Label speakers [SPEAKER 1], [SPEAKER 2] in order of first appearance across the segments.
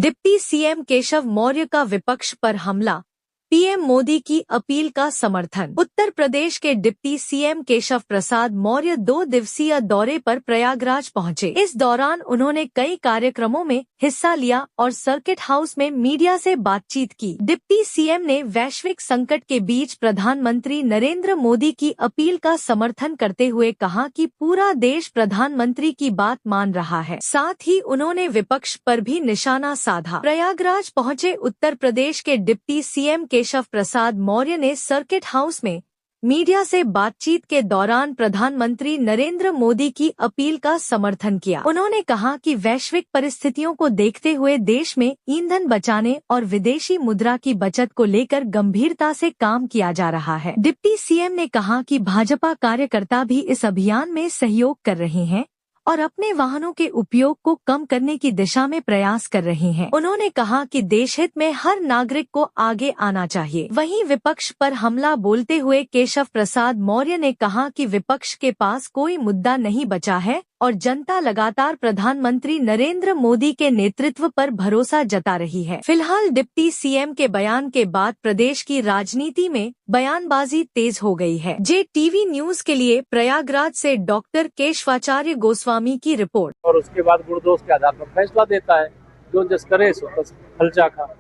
[SPEAKER 1] Deputy CM Keshav Maurya का विपक्ष पर हमला, पीएम मोदी की अपील का समर्थन। उत्तर प्रदेश के डिप्टी सीएम केशव प्रसाद मौर्य 2 दिवसीय दौरे पर प्रयागराज पहुंचे। इस दौरान उन्होंने कई कार्यक्रमों में हिस्सा लिया और सर्किट हाउस में मीडिया से बातचीत की। डिप्टी सीएम ने वैश्विक संकट के बीच प्रधानमंत्री नरेंद्र मोदी की अपील का समर्थन करते हुए कहा कि पूरा देश प्रधानमंत्री की बात मान रहा है। साथ ही उन्होंने विपक्ष पर भी निशाना साधा। प्रयागराज पहुंचे उत्तर प्रदेश के डिप्टी सीएम केशव प्रसाद मौर्य ने सर्किट हाउस में मीडिया से बातचीत के दौरान प्रधानमंत्री नरेंद्र मोदी की अपील का समर्थन किया। उन्होंने कहा कि वैश्विक परिस्थितियों को देखते हुए देश में ईंधन बचाने और विदेशी मुद्रा की बचत को लेकर गंभीरता से काम किया जा रहा है। डिप्टी सीएम ने कहा कि भाजपा कार्यकर्ता भी इस अभियान में सहयोग कर रहे हैं और अपने वाहनों के उपयोग को कम करने की दिशा में प्रयास कर रहे हैं। उन्होंने कहा कि देशहित में हर नागरिक को आगे आना चाहिए। वहीं विपक्ष पर हमला बोलते हुए केशव प्रसाद मौर्य ने कहा कि विपक्ष के पास कोई मुद्दा नहीं बचा है और जनता लगातार प्रधानमंत्री नरेंद्र मोदी के नेतृत्व पर भरोसा जता रही है। फिलहाल डिप्टी सीएम के बयान के बाद प्रदेश की राजनीति में बयानबाजी तेज हो गई है। JTV न्यूज के लिए प्रयागराज से डॉक्टर केशवाचार्य गोस्वामी की रिपोर्ट।
[SPEAKER 2] और उसके बाद गुणदोष के आधार पर फैसला देता है, जो जस करे सो तस फल चाखा।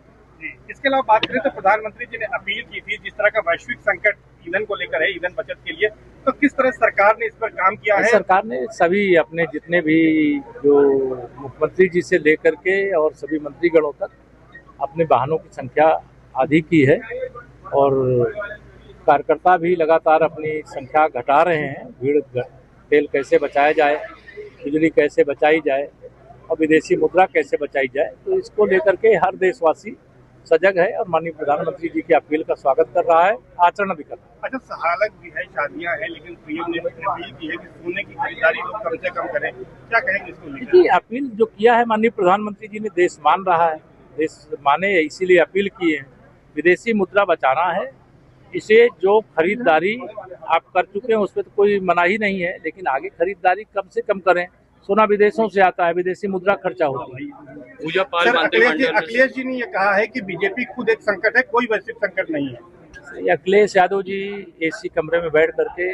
[SPEAKER 3] इसके अलावा बात करें तो प्रधानमंत्री जी ने अपील की थी, जिस तरह का वैश्विक संकट ईंधन को लेकर है, ईंधन बचत के लिए, तो किस तरह सरकार ने इस पर काम किया है?
[SPEAKER 2] सरकार ने सभी अपने जितने भी जो मुख्यमंत्री जी से लेकर के और सभी मंत्रीगणों तक अपने वाहनों की संख्या आधी की है और कार्यकर्ता भी लगातार अपनी संख्या घटा रहे हैं। तेल कैसे बचाया जाए, बिजली कैसे बचाई जाए और विदेशी मुद्रा कैसे बचाई जाए, तो इसको लेकर के हर देशवासी सजग है और माननीय प्रधानमंत्री जी की अपील का स्वागत कर रहा है, आचरण भी कर रहा है।
[SPEAKER 3] अच्छा, हालत भी है, शादियां हैं, लेकिन पीएम ने अपील की है कि सोने की खरीदारी लोग कम से कम करें। क्या कहेंगे इसको लेकर?
[SPEAKER 2] अपील जो किया है माननीय प्रधानमंत्री जी ने, देश मान रहा है, देश माने इसीलिए अपील की है। विदेशी मुद्रा बचाना है, इसे जो खरीदारी आप कर चुके हैं उस पर तो कोई मनाही नहीं है, लेकिन आगे खरीदारी कम से कम करें। सोना विदेशों से आता है, विदेशी मुद्रा खर्चा होती है।
[SPEAKER 3] अखिलेश जी ने ये कहा है कि बीजेपी खुद एक संकट है, कोई वैश्विक संकट नहीं है।
[SPEAKER 2] अखिलेश यादव जी एसी कमरे में बैठ करके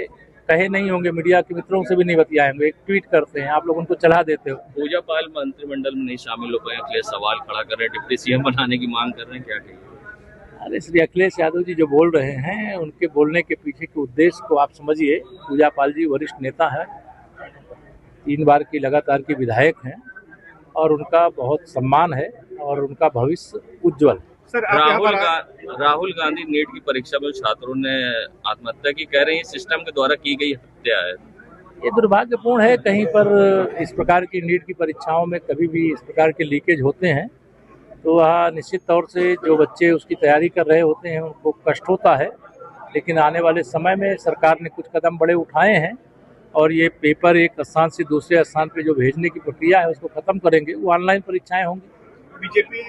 [SPEAKER 2] कहे नहीं होंगे, मीडिया के मित्रों से भी नहीं बतियाए होंगे, एक ट्वीट करते हैं, आप लोग उनको चला देते हो।
[SPEAKER 4] पूजा पाल मंत्रिमंडल में नहीं शामिल हो पाए, अखिलेश सवाल खड़ा कर रहे हैं, डिप्टी सीएम बनाने की मांग कर रहे हैं, क्या कहिए?
[SPEAKER 2] अरे श्री अखिलेश यादव जी जो बोल रहे हैं, उनके बोलने के पीछे के उद्देश्य को आप समझिए। पूजा पाल जी वरिष्ठ नेता है, 3 बार की लगातार की विधायक हैं और उनका बहुत सम्मान है और उनका भविष्य उज्जवल।
[SPEAKER 3] सर,
[SPEAKER 4] राहुल गांधी नीट की परीक्षा में छात्रों ने आत्महत्या की, कह रहे हैं सिस्टम के द्वारा की गई हत्या है।
[SPEAKER 2] ये दुर्भाग्यपूर्ण है। कहीं पर इस प्रकार की नीट की परीक्षाओं में कभी भी इस प्रकार के लीकेज होते हैं तो वह निश्चित तौर से जो बच्चे उसकी तैयारी कर रहे होते हैं उनको कष्ट होता है, लेकिन आने वाले समय में सरकार ने कुछ कदम बड़े उठाए हैं और ये पेपर एक स्थान से दूसरे स्थान पे जो भेजने की प्रक्रिया है उसको खत्म करेंगे। वो ऑनलाइन परीक्षाएं होंगी।
[SPEAKER 3] बीजेपी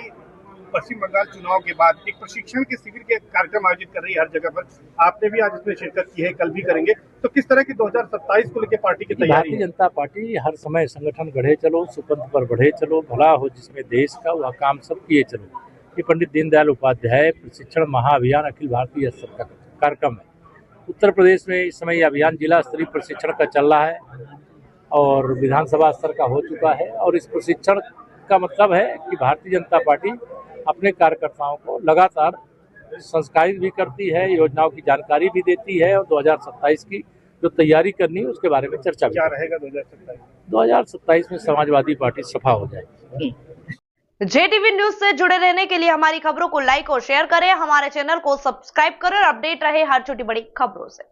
[SPEAKER 3] पश्चिम बंगाल चुनाव के बाद एक प्रशिक्षण के शिविर के कार्यक्रम आयोजित कर रही है हर जगह पर। आपने भी आज इसमें शिरकत की है, कल भी करेंगे, तो किस तरह की 2027 को लेकर पार्टी की तैयारी?
[SPEAKER 2] भारतीय जनता पार्टी हर समय संगठन गढ़े चलो, सुपंथ पर बढ़े चलो, भला हो जिसमें देश का, वह काम सब किए चलो। ये पंडित दीनदयाल उपाध्याय प्रशिक्षण महाअभियान अखिल भारतीय स्तर का कार्यक्रम है। उत्तर प्रदेश में इस समय अभियान जिला स्तरीय प्रशिक्षण का चल रहा है और विधानसभा स्तर का हो चुका है। और इस प्रशिक्षण का मतलब है कि भारतीय जनता पार्टी अपने कार्यकर्ताओं को लगातार संस्कारित भी करती है, योजनाओं की जानकारी भी देती है और 2027 की जो तैयारी करनी है उसके बारे में चर्चा भी।
[SPEAKER 3] क्या रहेगा 2027?
[SPEAKER 2] 2027 में समाजवादी पार्टी सफा हो जाएगी।
[SPEAKER 5] JTV न्यूज से जुड़े रहने के लिए हमारी खबरों को लाइक और शेयर करें, हमारे चैनल को सब्सक्राइब करें और अपडेट रहे हर छोटी बड़ी खबरों से।